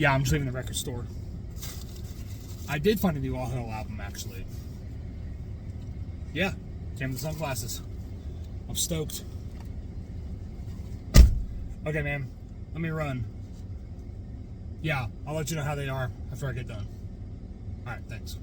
Yeah, I'm just leaving the record store. I did find a new All Hell album, actually. Yeah, came with sunglasses. I'm stoked. Okay, man. Let me run. Yeah, I'll let you know how they are after I get done. Alright, thanks.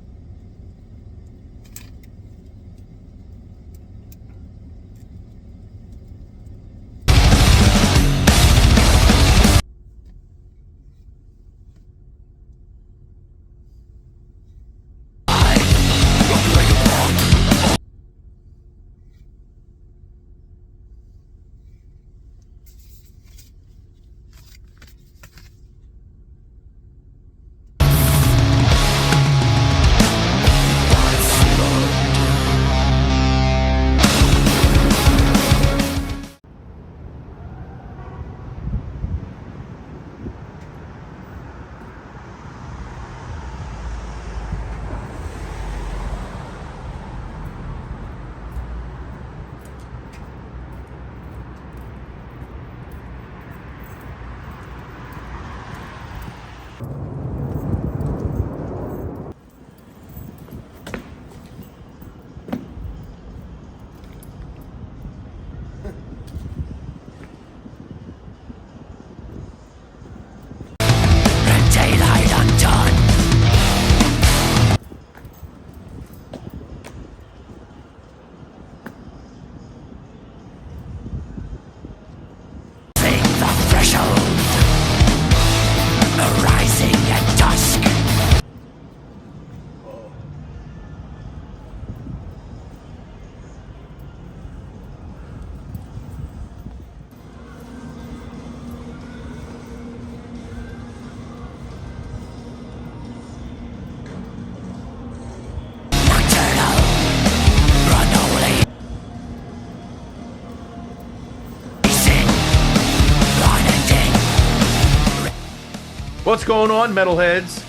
What's going on, metalheads?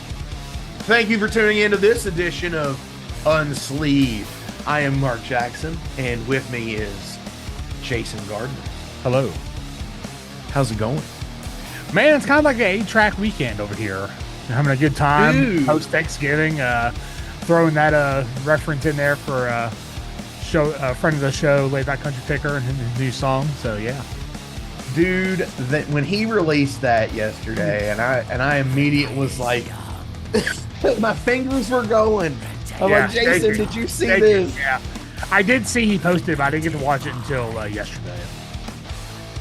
Thank you for tuning into this edition of Unsleeved. I am Mark Jackson, and with me is Jason Gardner. Hello. How's it going? Man, it's kind of like an 8-track weekend over here. Having a good time. Dude. Post Thanksgiving. Throwing that reference in there for a friend of the show, Laid Back Country Picker, and his new song. So, yeah. Dude, when he released that yesterday, and I immediately was like, my fingers were going. I'm like, Jason, did you see this? Yeah, I did see he posted, but I didn't get to watch it until yesterday.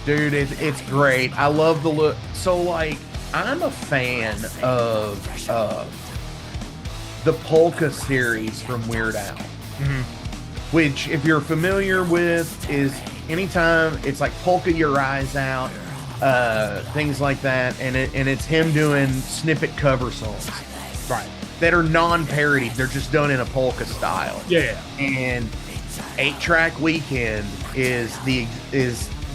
Dude, it's great. I love the look. So, like, I'm a fan of the Polka series from Weird Al, which, if you're familiar with, is anytime it's like Polka Your Eyes Out, things like that, and it's him doing snippet cover songs, right? That are non-parodied. They're just done in a polka style. Yeah. And 8-track Weekend is the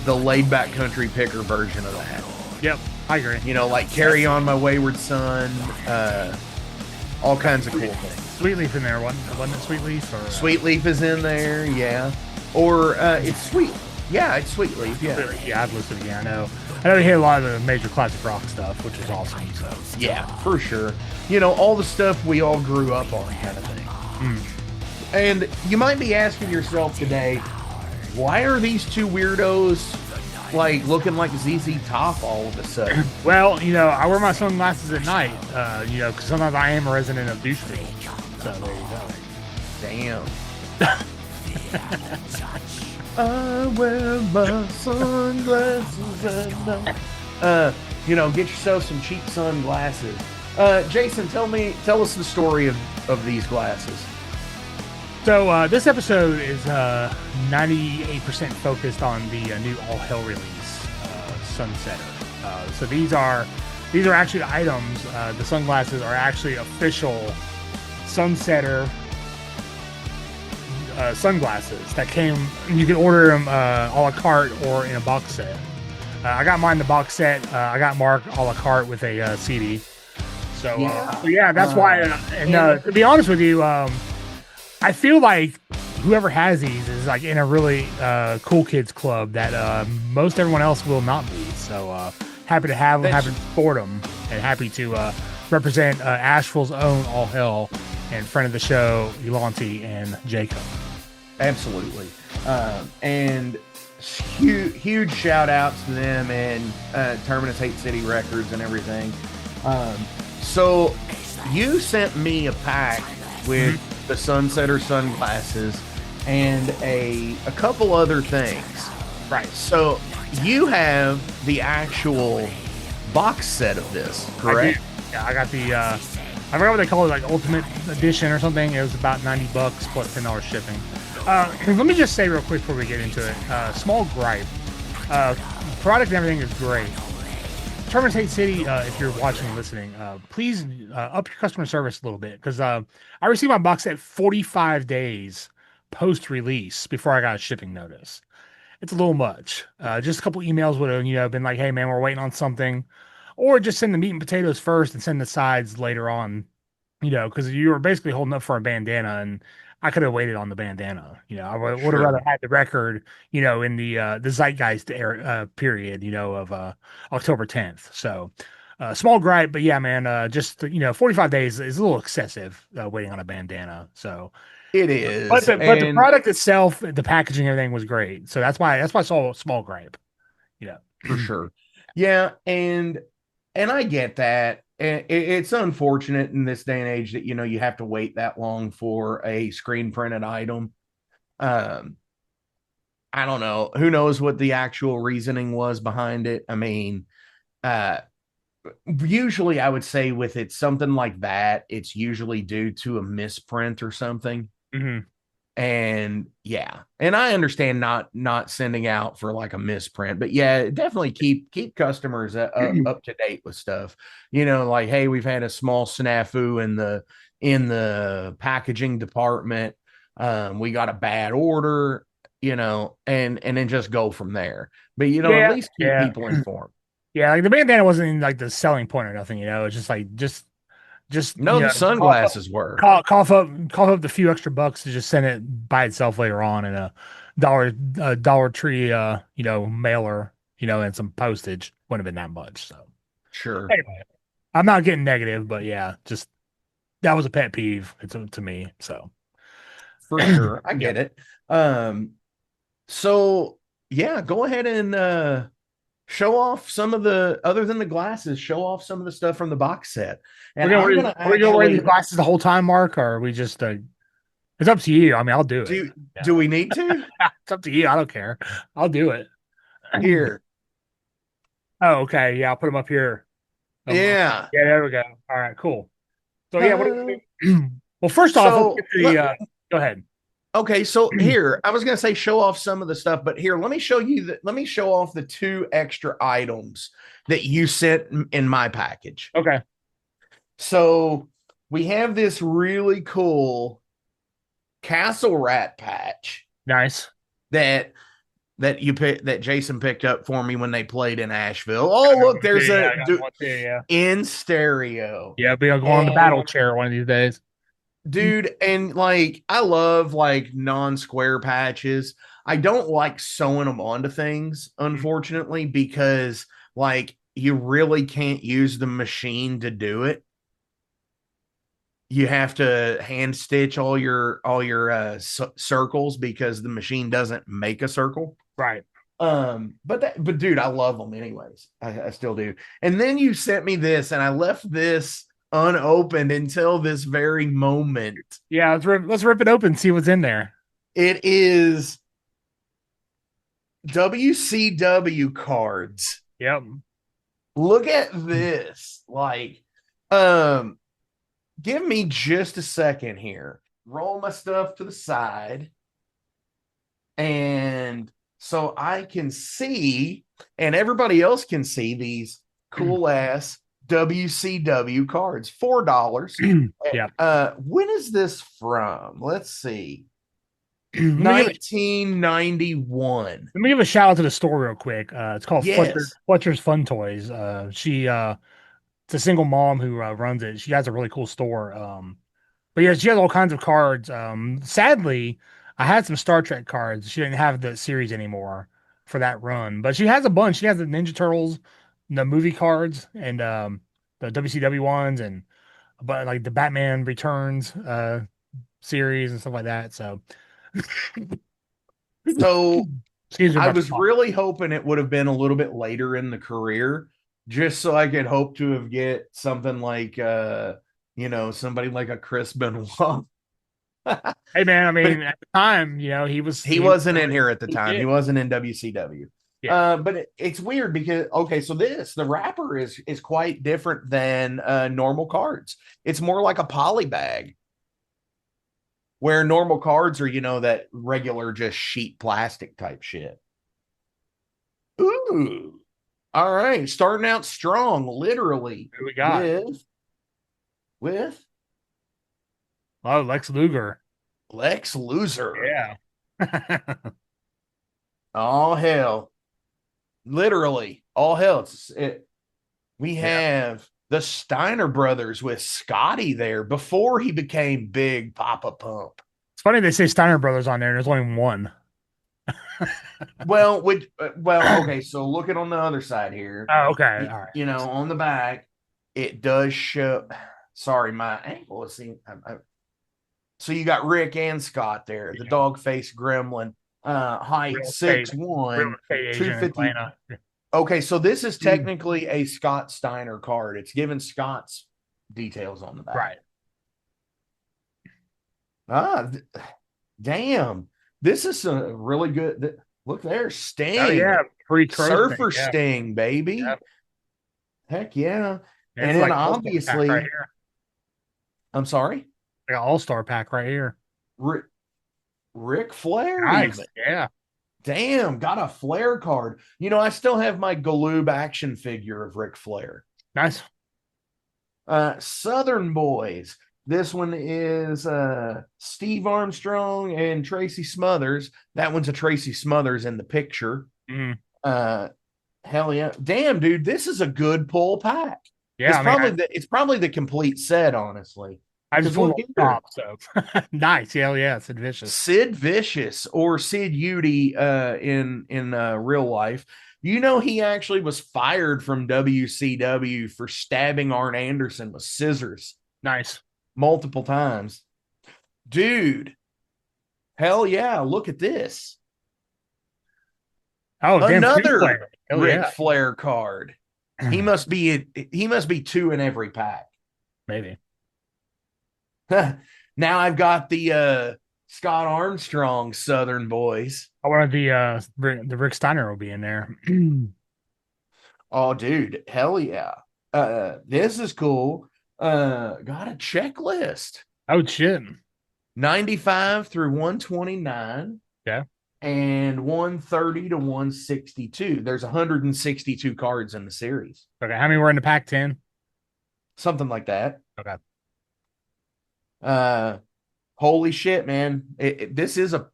Laid Back Country Picker version of that. Yep, I agree. You know, like Carry On My Wayward Son, all kinds of cool things. Sweet Leaf in there, wasn't it Sweet Leaf? Or, Sweet Leaf is in there, yeah. Or it's Sweet. Yeah, it's Sweet Leaf, yeah. Yeah, I've listened again. I know they hit a lot of the major classic rock stuff, which is awesome. So yeah, for sure. You know, all the stuff we all grew up on, kind of thing. And you might be asking yourself today, why are these two weirdos like looking like ZZ Top all of a sudden? Well, you know, I wear my sunglasses at night, you know, because sometimes I am a resident of Doucheville. So there you go. Damn. I wear my sunglasses at night. You know, get yourself some cheap sunglasses. Jason, tell us the story of these glasses. So this episode is 98% focused on the new All Hell release, Sunsetter. So these are actually items. The sunglasses are actually official Sunsetter sunglasses that came. You can order them a la carte or in a box set. I got mine in the box set. I got Mark a la carte with a CD. So yeah, that's why. And to be honest with you, I feel like whoever has these is like in a really cool kids club that most everyone else will not be. So happy to have them, happy to support them. and happy to represent Asheville's own All Hell and friend of the show, Elanti and Jacob. Absolutely. And huge shout outs to them and Terminus Hate City Records and everything. So you sent me a pack with the Sunsetter sunglasses and a couple other things. Right. So you have the actual box set of this, correct? Yeah, I got the I forgot what they call it, like Ultimate Edition or something. It was about $90 plus $10 shipping. Let me just say real quick before we get into it. Small gripe. Product and everything is great. Terminus Hate City, if you're watching and listening, please up your customer service a little bit, because I received my box set 45 days post-release before I got a shipping notice. It's a little much. Just a couple emails would have, been like, "Hey man, we're waiting on something," or just send the meat and potatoes first and send the sides later on. Because you were basically holding up for a bandana, and I could have waited on the bandana. I would have rather had the record, in the Zeitgeist era, period, of October 10th. So, small gripe, but yeah, man, just 45 days is a little excessive waiting on a bandana. So it is, but the product itself, the packaging, everything was great. So that's why I saw a small gripe. For sure. Yeah, and I get that. It's unfortunate in this day and age that you have to wait that long for a screen printed item. I don't know. Who knows what the actual reasoning was behind it? I mean, usually I would say with it something like that, it's usually due to a misprint or something. Mm-hmm. And yeah, and I understand not sending out for like a misprint, but yeah, definitely keep customers up to date with stuff. Like, hey, we've had a small snafu in the packaging department. We got a bad order, and then just go from there. But at least keep people informed. Yeah, like the bandana wasn't like the selling point or nothing. It's just like just no, the sunglasses were. Cough up the few extra bucks to just send it by itself later on in a Dollar Tree mailer, and some postage. Wouldn't have been that much. So sure. Anyway, I'm not getting negative, but yeah, just that was a pet peeve to me. So for sure, I get it. So yeah, go ahead and show off some of the, other than the glasses, show off some of the stuff from the box set. And are we gonna wear these glasses the whole time, Mark, or are we just it's up to you. I mean, I'll do it. Do we need to? It's up to you. I don't care. I'll do it. Here. Oh, okay. Yeah, I'll put them up here. Yeah. Yeah, there we go. All right, cool. So yeah, well, first off, go ahead. Okay, so here, I was going to say show off some of the stuff, but here, let me show off the 2 extra items that you sent in my package. Okay. So we have this really cool Castle Rat patch. Nice. That Jason picked up for me when they played in Asheville. Oh, look, there's in stereo. Yeah, be going on the battle chair one of these days. Dude, and like I love like non-square patches. I don't like sewing them onto things, unfortunately, because like you really can't use the machine to do it. You have to hand stitch all your circles because the machine doesn't make a circle. Right. But dude, I love them anyways. I still do. And then you sent me this, and I left this unopened until this very moment. Yeah, let's rip it open and see what's in there. It is WCW cards. Yep. Look at this. Like, give me just a second here. Roll my stuff to the side. And so I can see, and everybody else can see these cool ass WCW cards, $4. Yeah. When is this from? Let's see. 1991. Let me give a shout out to the store real quick. It's called Fletcher's Fun Toys. It's a single mom who runs it. She has a really cool store. But yeah, she has all kinds of cards. Sadly, I had some Star Trek cards. She didn't have the series anymore for that run, but she has a bunch. She has the Ninja Turtles, the movie cards, and the WCW ones, and but like the Batman Returns series and stuff like that. So, So excuse me, I about to was cough. really hoping it would have been a little bit later in the career, just so I could hope to have get something like somebody like a Chris Benoit. Hey man, I But mean, at the time, he he was wasn't in here at the really time. He big. wasn't in WCW. Yeah, But it's weird because okay, so the wrapper is quite different than normal cards. It's more like a poly bag, where normal cards are that regular just sheet plastic type shit. Ooh, all right, starting out strong, literally who we got? with Oh, Lex Luger. Lex Loser. Yeah. All hell, literally all hell. We Yeah. have the Steiner brothers with Scotty there before he became Big Papa Pump. It's funny they say Steiner Brothers on there, and there's only one. Okay. So looking on the other side here, Oh, okay. All right. on the back, it does show. Sorry, my ankle is seen. So you got Rick and Scott there, the Yeah. dog face gremlin, height Real estate, real 6'1", estate agent in 250. Atlanta. Okay, so this is Mm. technically a Scott Steiner card. It's given Scott's details on the back. Right. Ah, damn. This is a really good. Look there, Oh Sting. yeah, Surfer Yeah. Sting, baby. Yeah. Heck yeah. Yeah, And it's then like all-star pack right obviously, here. I'm sorry, Like an all-star pack right here. Rick, Ric Flair, Nice. even. Yeah. Damn, got a Flair card. I still have my Galoob action figure of Ric Flair. Nice. Southern Boys. This one is Steve Armstrong and Tracy Smothers. That one's a Tracy Smothers in the picture. Mm. Hell yeah. Damn, dude, this is a good pull pack. Yeah, It's probably the complete set, honestly. I just Look pulled here. a top, so nice. Hell yeah, Sid Vicious. Sid Vicious or Sid Udy in real life. He actually was fired from WCW for stabbing Arn Anderson with scissors Nice. multiple times. Dude, hell yeah, look at this. Oh, damn, Another Hell Ric yeah. Flair card. He must be two in every pack. Maybe. Now I've got the Scott Armstrong Southern Boys. I wanted the Rick Steiner will be in there. Oh, dude, hell yeah. This is cool. Got a checklist. Oh shit. 95 through 129 Yeah. and 130 to 162. There's 162 cards in the series. Okay. How many were in the pack? 10? Something like that. Okay. Holy shit, man. This is a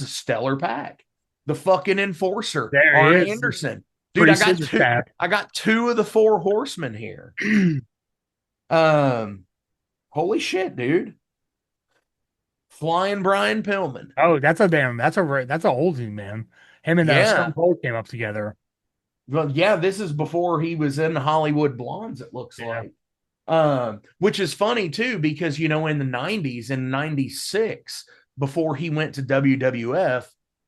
stellar pack. The fucking enforcer, There Arn he is. Anderson. Dude, Pretty I got scissor two. stab. I got two of the four horsemen here. Holy shit, dude. Flying Brian Pillman. Oh, that's a oldie, man. Him and Yeah. Stone Cold came up together. Well, yeah, this is before he was in Hollywood Blondes, it looks Yeah. like. Which is funny too, because in the 90s, in 96, before he went to WWF,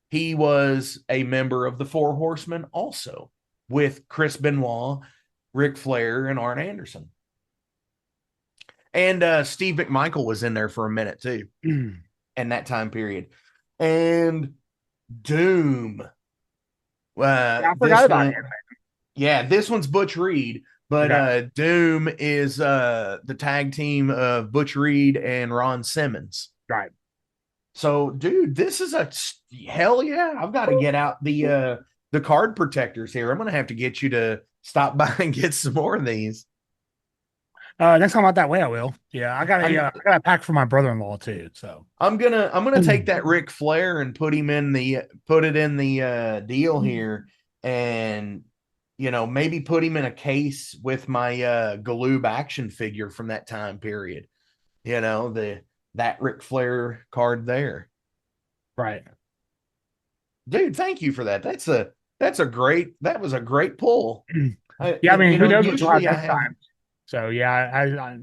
he was a member of the Four Horsemen also, with Chris Benoit, Ric Flair, and Arn Anderson. And Steve McMichael was in there for a minute too, in that time period. And Doom. I forgot about him. Yeah, this one's Butch Reed, but Doom is the tag team of Butch Reed and Ron Simmons. Right. So, dude, this is a hell yeah. I've got to get out the card protectors here. I'm gonna have to get you to stop by and get some more of these. Next time I'm out that way, I will. Yeah, I got a pack for my brother-in-law too. So I'm gonna take that Ric Flair and put it in the deal here, and maybe put him in a case with my Galoob action figure from that time period. That Ric Flair card there. right. Dude, thank you for that. That was a great pull. Yeah, I mean, who knows what you'll have next time? So yeah,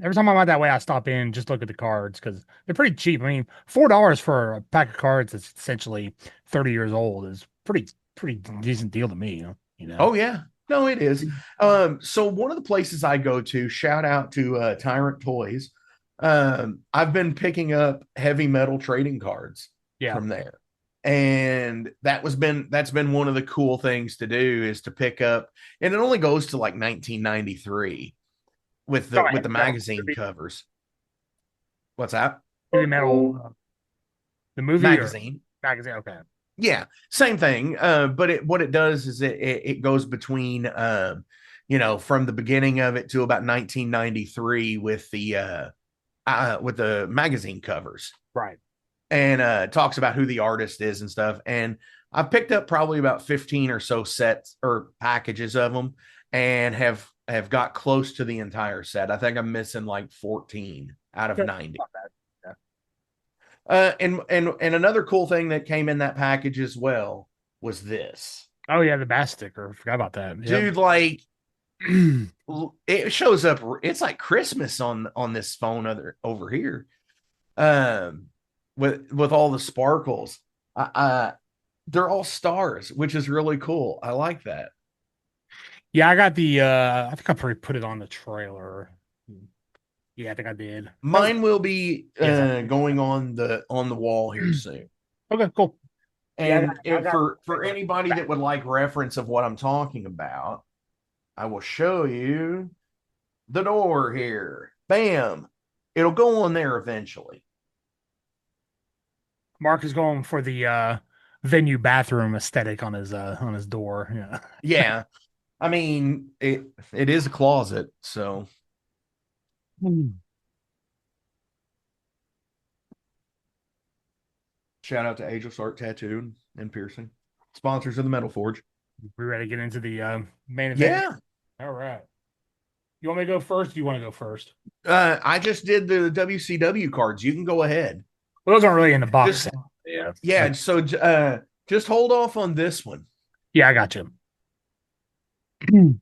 every time I'm out that way, I stop in just look at the cards because they're pretty cheap. I mean, $4 for a pack of cards that's essentially 30 years old is pretty decent deal to me. You know. Oh yeah. No, it is. So one of the places I go to, shout out to Tyrant Toys. I've been picking up heavy metal trading cards Yeah. from there. And that's been one of the cool things to do is to pick up, and it only goes to like 1993 with Oh, the heavy metal, magazine covers. What's that? heavy metal, the movie or Magazine. magazine? Okay. Yeah, same thing. But what it does is it goes between from the beginning of it to about 1993 with the magazine covers, Right. and talks about who the artist is and stuff. And I picked up probably about 15 or so sets or packages of them, and have got close to the entire set. I think I'm missing like 14 out of 90. Yeah. And another cool thing that came in that package as well was this. Oh yeah, the bass sticker. Forgot about that. Dude, Yep. like it shows up. It's like Christmas on this phone over here, um, with all the sparkles. They're all stars, which is really cool. I like that. Yeah, I got the I think I probably put it on the trailer. Yeah, I think I did. Mine will be Yes, going on the wall here soon. okay, cool. Yeah, And I got for anybody that would like reference of what I'm talking about, I will show you the door here. Bam. It'll go on there eventually. Mark is going for the venue bathroom aesthetic on his door. Yeah. Yeah. I mean, it is a closet, so shout out to Ageless Art Tattoo and Piercing, sponsors of the Metal Forge. We ready to get into the main event? Yeah. All right. You want me to go first? Or do you want to go first? I just did the WCW cards. You can go ahead. Well, those aren't really in the box Just, set. Yeah. yeah. So just hold off on this one. Yeah, I got you.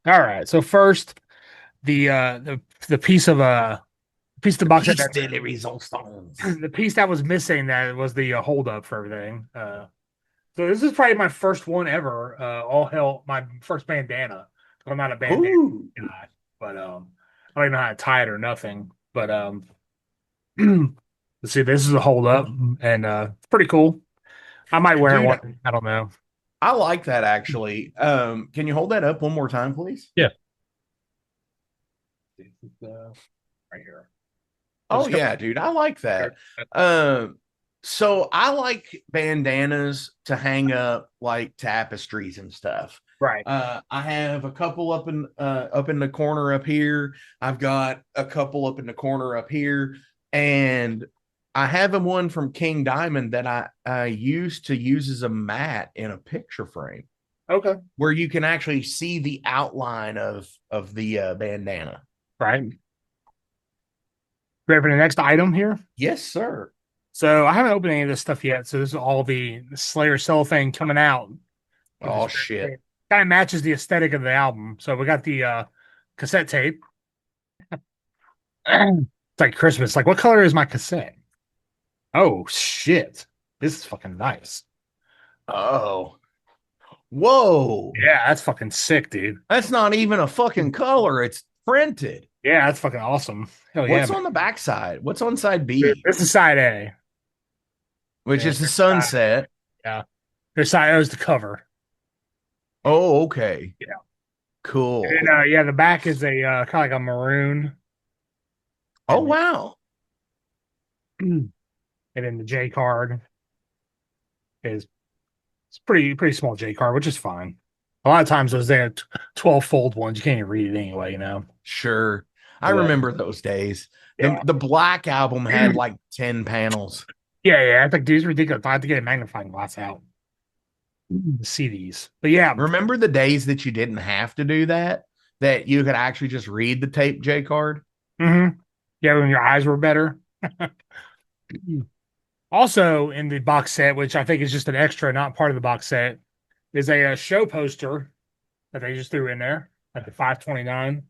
All right. So first, the piece of piece of the box set that the piece that was missing that was the hold up for everything. So this is probably my first one ever. All hell, my first bandana. I'm not a bandana Ooh. guy, but I don't even know how to tie it or nothing. But let's see, this is a hold up, and it's pretty cool. I might wear Dude, one. I don't know. I like that actually. Can you hold that up one more time, please? Yeah. Right here. Oh yeah, dude, I like that. So I like bandanas to hang up like tapestries and stuff. Right. I have a couple up in the corner up here. I've got a couple up in the corner up here, and I have one from King Diamond that I used to use as a mat in a picture frame. Okay. Where you can actually see the outline of the bandana. Right. Ready for the next item here? Yes, sir. So I haven't opened any of this stuff yet. So this will all be the Slayer cellophane coming out. Oh shit. Kind of matches the aesthetic of the album. So we got the cassette tape. It's like Christmas. Like, what color is my cassette? Oh shit. This is fucking nice. Oh. Whoa. Yeah, that's fucking sick, dude. That's not even a fucking color. It's printed. Yeah, that's fucking awesome. Hell yeah. What's on the backside? What's on side B? This is side A. Which is the sunset. Yeah. There's side O is the cover. Oh, okay. Yeah. Cool. And yeah, the back is a kind of like a maroon. Oh wow. And then the J card is it's pretty small J card, which is fine. A lot of times those they have 12 fold ones. You can't even read it anyway, you know. Sure. I remember those days. Yeah. The Black album had like 10 panels. Yeah. I think dude, it's ridiculous. I have to get a magnifying glass out to see these. But yeah. Remember the days that you didn't have to do that? That you could actually just read the tape J card? Mm-hmm. Yeah, when your eyes were better. Also in the box set, which I think is just an extra, not part of the box set, is a show poster that they just threw in there at the 529.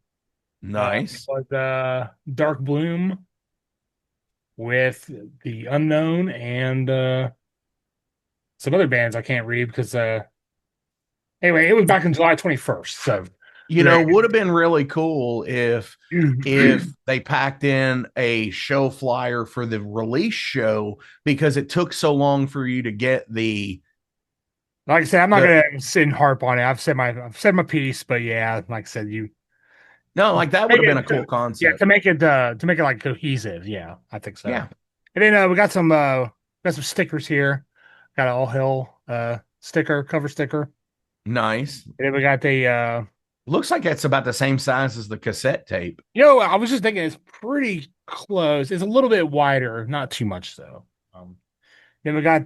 It Nice. was Dark Bloom with the Unknown and some other bands I can't read because anyway, it was back in July 21st. So You know, would have been really cool if they packed in a show flyer for the release show because it took so long for you to get like I said, I'm not the gonna sit and harp on it. I've said my piece, but yeah, like I said, you no, like that would make have been a it cool yeah concept. to make it like cohesive. Yeah, I think so. Yeah, And then we got some stickers here. Got an All Hell sticker, cover sticker. nice. And then we got the Looks like it's about the same size as the cassette tape. I was just thinking it's pretty close. It's a little bit wider, not too much though. Then we got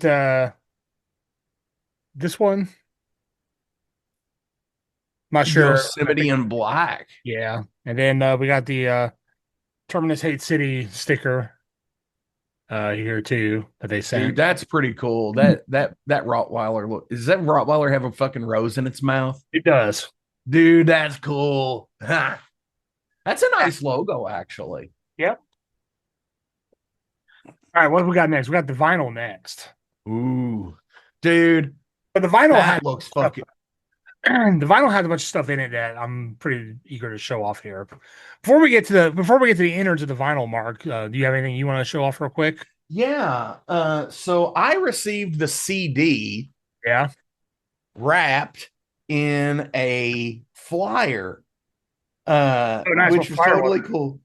this one. Not sure. I Yosemite think in black. yeah. And then we got the Terminus Hate City sticker here too that they Dude, sent. that's pretty cool. That Rottweiler look. Does that Rottweiler have a fucking rose in its mouth? It does. Dude, that's cool. That's a Yeah. nice logo, actually. Yep. All right, what we got next? We got the vinyl next. Ooh, dude, But the vinyl that has looks stuff. fucking. The vinyl has a bunch of stuff in it that I'm pretty eager to show off here. Before we get to the innards of the vinyl, Mark, do you have anything you want to show off real quick? Yeah. So I received the CD Yeah. wrapped in a flyer, Oh, nice. What which was flyer was totally it? cool.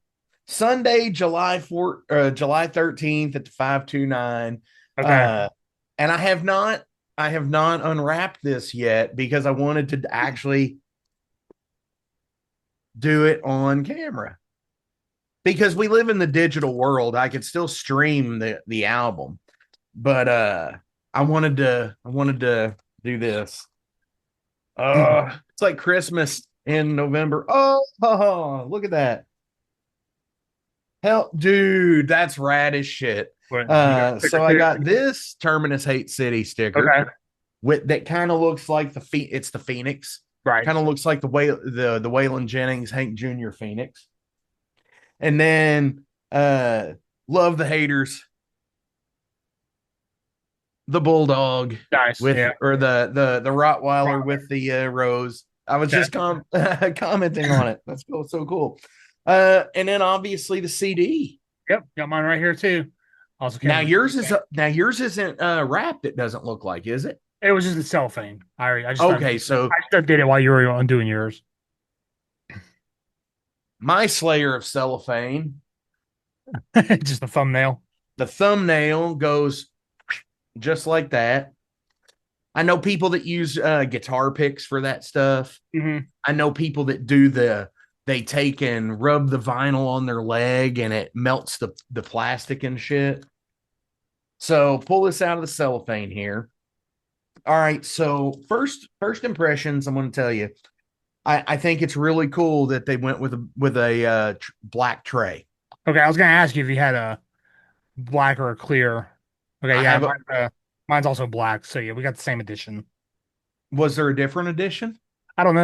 Sunday, July 13th at the 529. Okay. Uh, and I have not unwrapped this yet because I wanted to actually do it on camera. Because we live in the digital world, I could still stream the album. But I wanted to do this. It's like Christmas in November. Oh, look at that. Hell, dude, that's rad as shit. What, you got a sticker So I too? got this Terminus Hate City sticker Okay. with that kind of looks like it's the Phoenix. Right. Kind of looks like the Waylon Jennings Hank Jr. Phoenix. And then love the haters, the bulldog Nice. with Yeah. or the Rottweiler with the rose. I was Okay. just commenting on it. That's cool, so cool. And then obviously the CD. Yep. Got mine right here too. Also came with Now yours isn't wrapped. It doesn't look like, is it? it was just a cellophane. Okay, so I just did it while you were undoing yours. my Slayer of Cellophane, Just a thumbnail. the thumbnail goes just like that. I know people that use guitar picks for that stuff. Mm-hmm. I know people that they take and rub the vinyl on their leg and it melts the plastic and shit. So pull this out of the cellophane here. All right. So first impressions, I'm going to tell you. I think it's really cool that they went with a black tray. Okay, I was gonna ask you if you had a black or a clear. Okay, I yeah, have a. mine's also black. So yeah, we got the same edition. Was there a different edition? I don't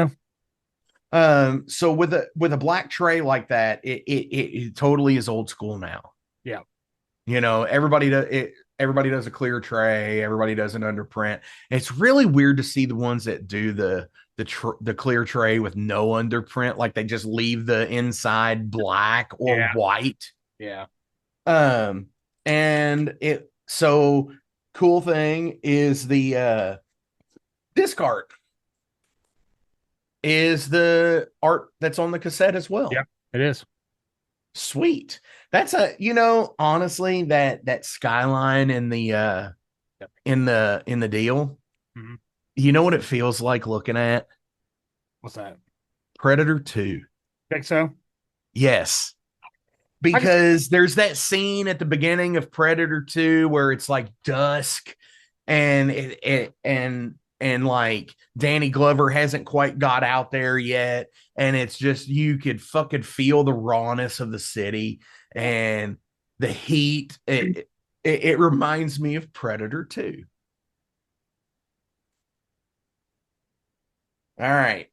know. So with a black tray like that, it totally is old school now. Yeah. You know, everybody does a clear tray, everybody does an underprint. It's really weird to see the ones that do the clear tray with no underprint, like they just leave the inside black or Yeah. white. Yeah. And it so cool thing is the disc art is the art that's on the cassette as well. Yeah, it is. Sweet. That's honestly that skyline in the Yep. in the deal. Mm-hmm. You know what it feels like looking at? What's that? Predator 2. Think so? Yes. I just Because there's that scene at the beginning of Predator 2 where it's like dusk and and like Danny Glover hasn't quite got out there yet. And it's just, you could fucking feel the rawness of the city and the heat. It reminds me of Predator 2. All right.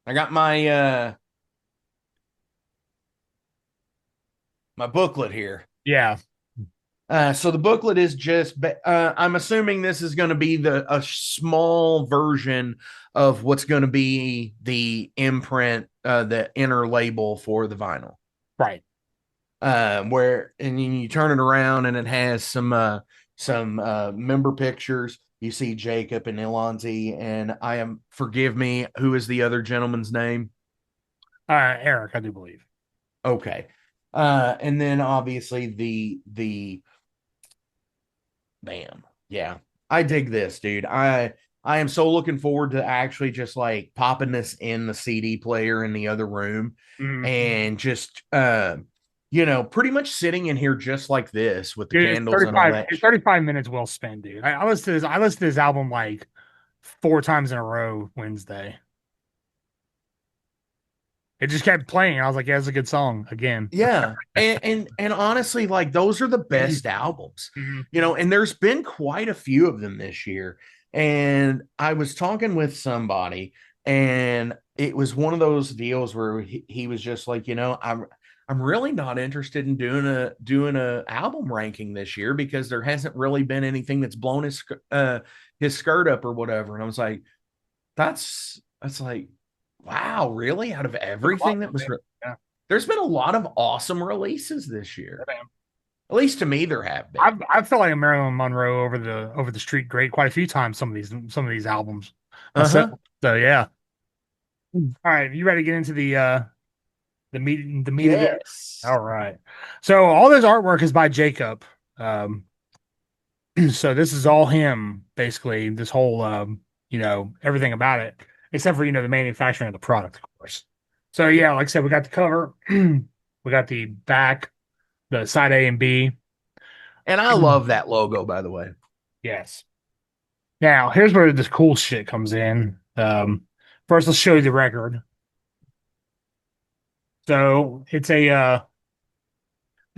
I got my my booklet here. Yeah. So the booklet is just, I'm assuming this is going to be a small version of what's going to be the imprint, the inner label for the vinyl. Right. Where and you turn it around and it has some member pictures. You see Jacob and Ilonzi, and forgive me, who is the other gentleman's name? Eric, I do believe. Okay. And then obviously the bam. Yeah. I dig this, dude. I am so looking forward to actually just like popping this in the CD player in the other room and just pretty much sitting in here just like this with the Dude, candles and all that. it's 35 minutes well spent, dude. I listened to this album like 4 times in a row Wednesday. It just kept playing. I was like, yeah, it's a good song again. Yeah. And honestly, like those are the best albums, Mhm. and there's been quite a few of them this year. And I was talking with somebody, and it was one of those deals where he was just like, I'm really not interested in doing a album ranking this year because there hasn't really been anything that's blown his skirt up or whatever. And I was like, that's like, wow, really? Out of everything that was Yeah. there's been a lot of awesome releases this year. At least to me, there have been. I've felt like a Marilyn Monroe over the street great quite a few times. Some of these albums myself. Uh-huh. So yeah. All right, you ready to get into the meat of it? Yes. All right. So all this artwork is by Jacob. Um, so this is all him basically. This whole everything about it, except for the manufacturing of the product, of course. So yeah, like I said, we got the cover, we got the back, the side A and B. And I love that logo, by the way. Yes. Now, here's where this cool shit comes in. First, let's show you the record. So it's a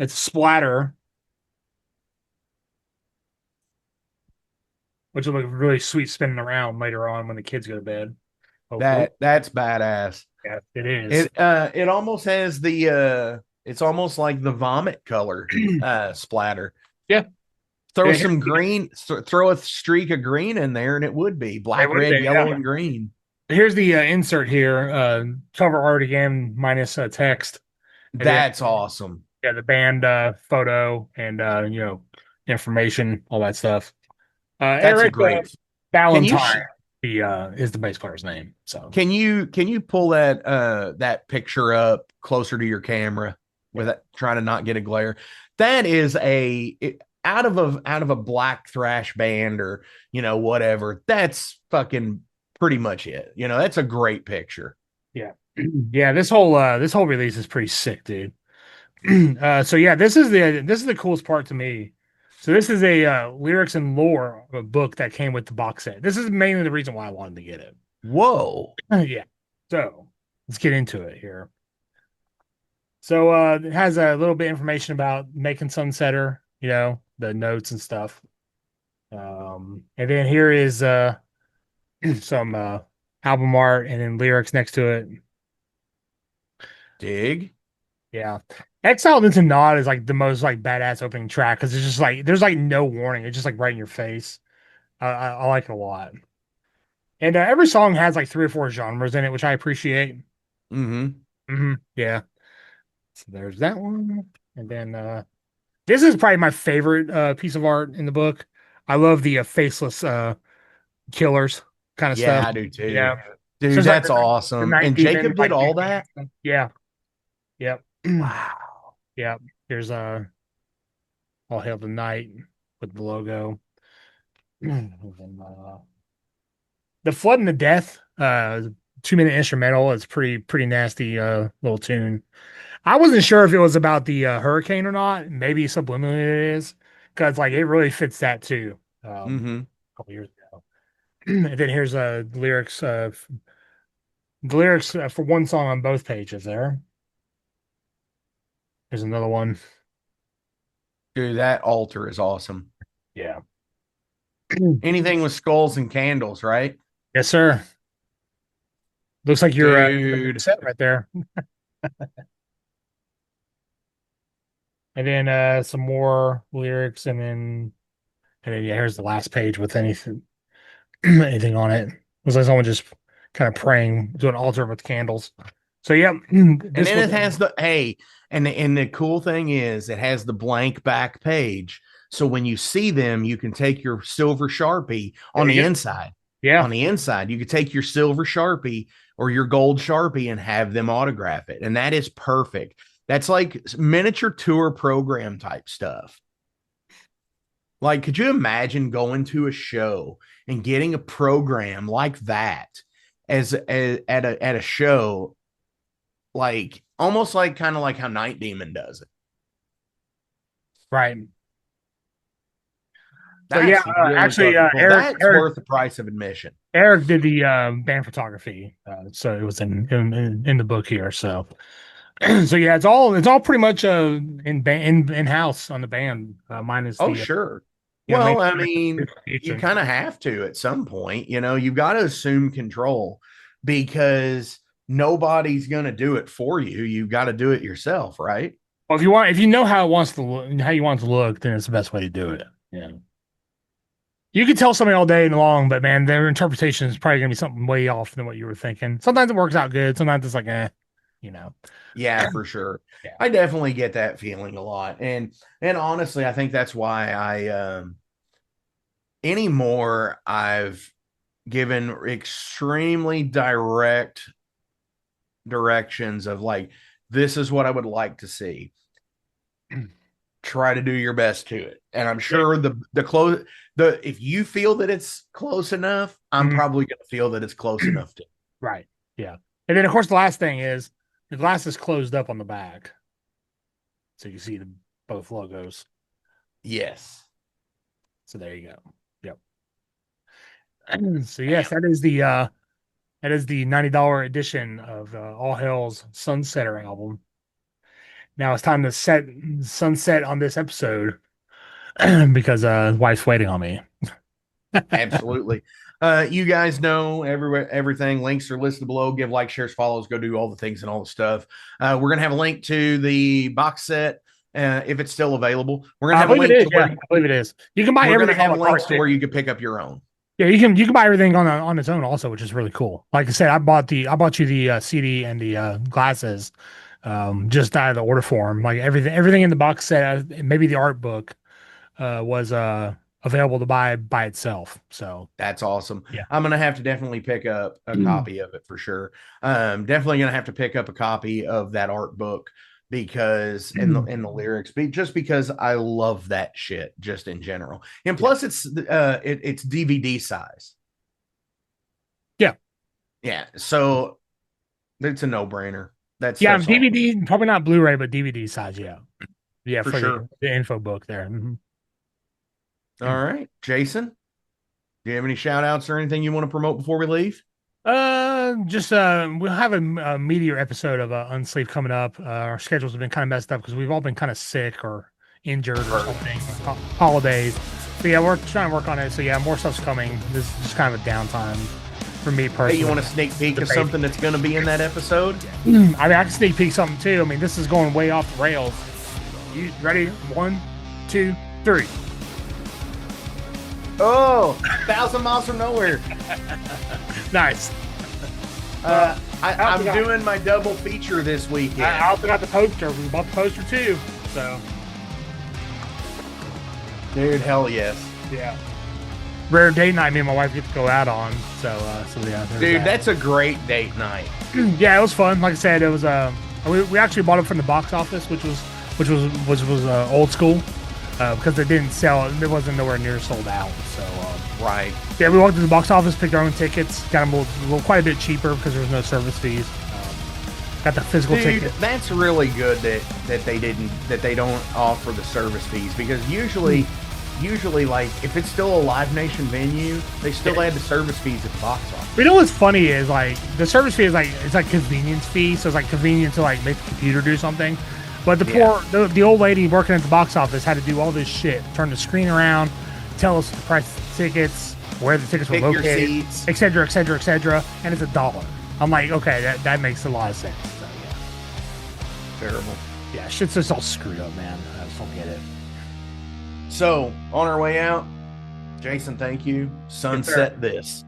splatter, which will look really sweet spinning around later on when the kids go to bed. Hopefully, That's badass. yeah, it is. It almost has it's almost like the vomit color splatter. Yeah, Throw yeah, some green, throw a streak of green in there, and it would be black, it would red, be, yellow, yeah. and green. Here's the insert here. Cover art again minus text. And then That's awesome. yeah, the band photo and information, all that stuff. That's a Eric great. Can you Ballantyne is the bass player's name. So can you pull that picture up closer to your camera without trying to not get a glare? That is out of a black thrash band or whatever. That's fucking pretty much it. That's a great picture. yeah, yeah. This whole release is pretty sick, dude. So yeah, this is the coolest part to me. So this is a lyrics and lore of a book that came with the box set. This is mainly the reason why I wanted to get it. Whoa. Yeah. So let's get into it here. So it has a little bit of information about making Sunsetter, the notes and stuff. And then here is some album art and then lyrics next to it. Dig. Yeah. Exiled into Nod is like the most like badass opening track because it's just like there's like no warning. It's just like right in your face. I like it a lot. And every song has like 3 or 4 genres in it, which I appreciate. Yeah. So there's that one. And then this is probably my favorite piece of art in the book. I love the faceless killers kind of Yeah, stuff. I do too. Yeah. Dude, So that's the awesome. night And demon, Jacob did like, all that? yeah. Yep. Wow. Yeah. There's All Hail the Night with the logo. And then, the Flood and the Death, 2-minute instrumental. It's pretty nasty little tune. I wasn't sure if it was about the hurricane or not. Maybe subliminally it is, because like it really fits that too. A couple years ago. And then here's the lyrics for one song on both pages there. There's another one. Dude, that altar is awesome. Yeah. Anything with skulls and candles, right? Yes, sir. Looks like you're Dude. set right there. and then some more lyrics, and then yeah, here's the last page with anything anything on it. It was like someone just kind of praying, doing an altar with candles. So yeah, And this then was it has and the cool thing is it has the blank back page. So when you see them, you can take your silver Sharpie on the inside. Yeah. On the inside, you could take your silver Sharpie or your gold Sharpie and have them autograph it. And that is perfect. That's like miniature tour program type stuff. Like, could you imagine going to a show and getting a program like that at a show, like almost like kind of like how Night Demon does it? Right. So That's yeah, really actually, cool. Eric, That's worth the price of admission. Eric did the band photography, so it was in the book here. So so yeah, it's all pretty much in house on the band, minus Oh, the sure. maybe Well, I mean, you kind of have to at some point. You've got to assume control because nobody's going to do it for you. You've got to do it yourself, right? Well, if you know how how you want it to look, then it's the best way to do it. Yeah. You can tell somebody all day long, but man, their interpretation is probably gonna be something way off than what you were thinking. Sometimes it works out good. Sometimes it's like, you know. Yeah, for sure. Yeah. I definitely get that feeling a lot. And honestly, I think that's why anymore I've given extremely direct directions of like, this is what I would like to see. Try to do your best to it. And I'm sure if you feel that it's close enough, I'm probably going to feel that it's close enough to. Right. Yeah. And then of course the last thing is the glass is closed up on the back. So you see both logos. Yes. So there you go. Yep. So yes, that is the $90 edition of All Hell's Sunsetter album. Now it's time to sunset on this episode because wife's waiting on me. Absolutely. You guys know everything. Links are listed below. Give likes, shares, follows, go do all the things and all the stuff. We're going to have a link to the box set if it's still available. We're going to have a link to I believe it is. You can buy everything. We're going to have links to where you can pick up your own. Yeah, you can buy everything on its own also, which is really cool. Like I said, I bought you the CD and the glasses just out of the order form. Like everything in the box set, maybe the art book was available to buy by itself. So that's awesome. Yeah. I'm gonna have to definitely pick up a copy of it for sure. Definitely gonna have to pick up a copy of that art book because in the lyrics, just because I love that shit just in general. And plus it's DVD size. Yeah. So it's a no-brainer. That's DVD, probably not Blu-ray, but DVD size. Yeah, for sure. The info book there. All right, Jason, do you have any shout outs or anything you want to promote before we leave? Just we'll have a meteor episode of Unsleeved coming up. Our schedules have been kind of messed up because we've all been kind of sick or injured or something, holidays. So yeah, we're trying to work on it. So yeah, more stuff's coming. This is just kind of a downtime for me personally. Hey, you want a sneak peek of something that's going to be in that episode? I mean, I can sneak peek something too. I mean, this is going way off the rails. You ready? 1, 2, 3. Oh, 1,000 miles from nowhere. Nice. I'm doing my double feature this weekend. I also got the poster. We bought the poster too. So, dude, hell yes. Yeah. Rare date night me and my wife get to go out on. So yeah. Dude, that's a great date night. Yeah, it was fun. Like I said, it was we actually bought it from the box office, which was old school. Because they didn't sell it, wasn't nowhere near sold out. So right. Yeah, we walked to the box office, picked our own tickets, got them quite a bit cheaper because there was no service fees. Got the physical ticket. That's really good that they don't offer the service fees because usually like if it's still a Live Nation venue, they still add the service fees at the box office. You know what's funny is like the service fee is like it's like convenience fee, so it's like convenient to like make the computer do something. But the old lady working at the box office had to do all this shit, turn the screen around, tell us the price of the tickets, where the tickets were located, et cetera, et cetera, et cetera, and it's $1. I'm like, okay, that makes a lot of sense. So, yeah. Terrible. Yeah, shit's just all screwed up, man. just don't get it. So, on our way out, Jason, thank you. Sunset this.